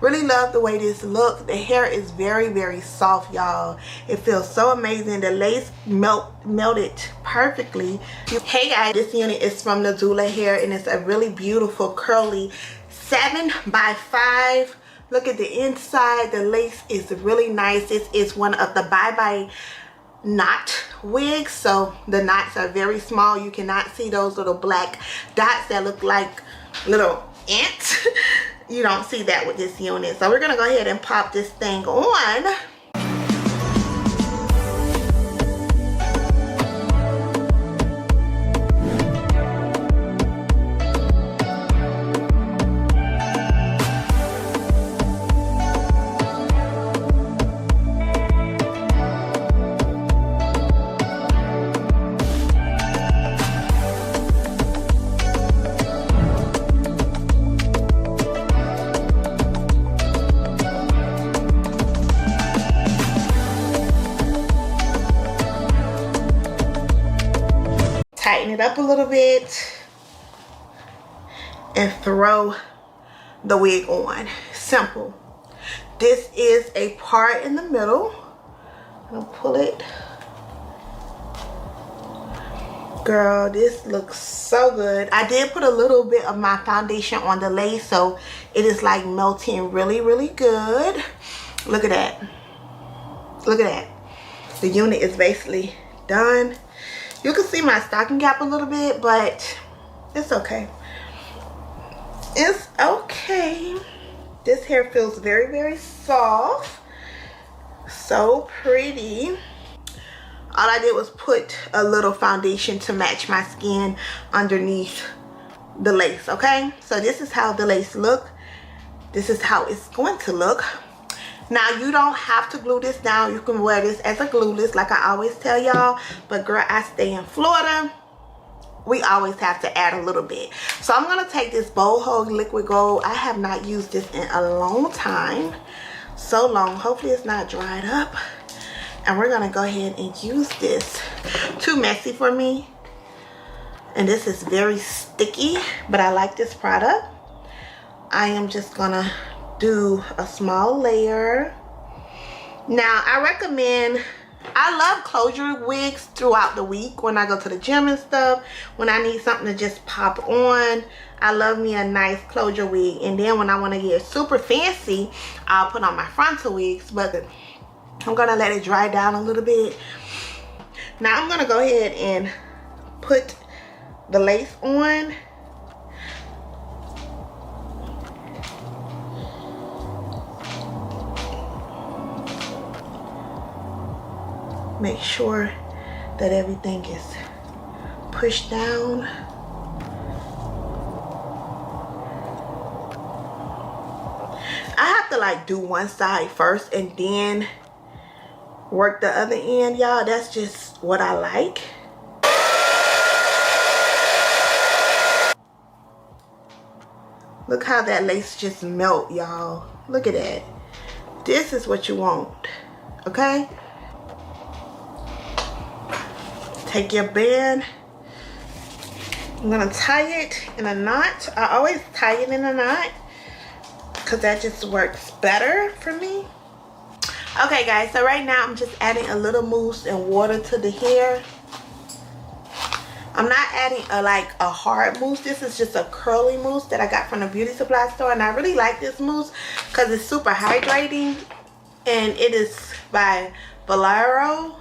Really love the way this looks. The hair is very, very soft, y'all. It feels so amazing. The lace melted perfectly. Hey guys, this unit is from Nadula Hair, and it's a really beautiful curly 7x5. Look at the inside. The lace is really nice. This is one of the bye-bye knot wigs, so the knots are very small. You cannot see those little black dots that look like little ants. You don't see that with this unit. So we're gonna go ahead and pop this thing on. Tighten it up a little bit and throw the wig on. Simple. This is a part in the middle. I'm gonna pull it. Girl, this looks so good. I did put a little bit of my foundation on the lace, so it is like melting really, really good. Look at that. Look at that. The unit is basically done. You can see my stocking cap a little bit, but it's okay. It's okay. This hair feels very, very soft. So pretty. All I did was put a little foundation to match my skin underneath the lace, okay? So this is how the lace look. This is how it's going to look. Now, you don't have to glue this down. You can wear this as a glueless, like I always tell y'all. But girl, I stay in Florida. We always have to add a little bit. So I'm going to take this Boho Liquid Gold. I have not used this in a long time. So long. Hopefully it's not dried up. And we're going to go ahead and use this. Too messy for me. And this is very sticky. But I like this product. I am just going to do a small layer. Now I recommend, I love closure wigs throughout the week when I go to the gym and stuff. When I need something to just pop on, I love me a nice closure wig. And then when I want to get super fancy, I'll put on my frontal wigs. But I'm gonna let it dry down a little bit. Now I'm gonna go ahead and put the lace on. Make sure that everything is pushed down. I have to like do one side first and then work the other end, y'all. That's just what I like. Look how that lace just melt, y'all. Look at that. This is what you want, okay? Take your band. I'm gonna tie it in a knot. I always tie it in a knot because that just works better for me. Okay guys, so right now I'm just adding a little mousse and water to the hair. I'm not adding a hard mousse. This is just a curly mousse that I got from the beauty supply store, and I really like this mousse because it's super hydrating, and it is by Valero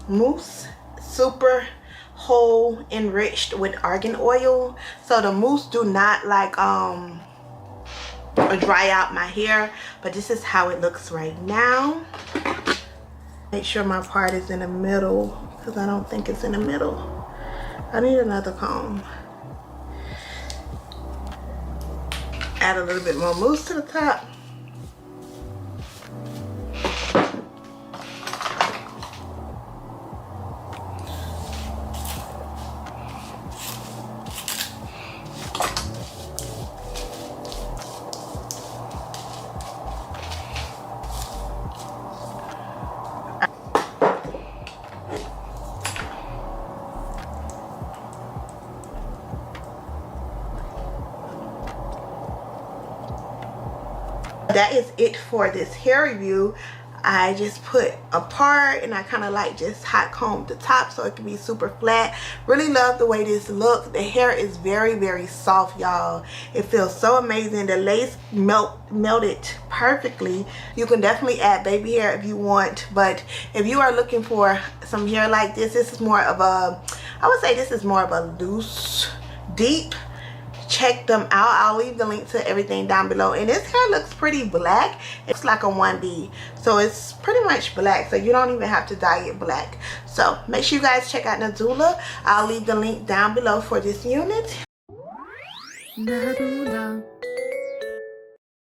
mousse. Super whole, enriched with argan oil, so the mousse do not dry out my hair. But this is how it looks right now. Make sure my part is in the middle because I don't think it's in the middle. I need another comb. Add a little bit more mousse to the top. that is it for this hair review. I just put a part and I kind of like just hot combed the top so it can be super flat. Really love the way this looks. The hair is very soft, y'all. It feels so amazing. The lace melted perfectly. You can definitely add baby hair if you want, but if you are looking for some hair like this is more of a, I would say this is more of a loose, deep. Check them out. I'll leave the link to everything down below. And this hair looks pretty black. It's like a 1B, so it's pretty much black, so you don't even have to dye it black. So make sure you guys check out Nadula. I'll leave the link down below for this unit. Nadula.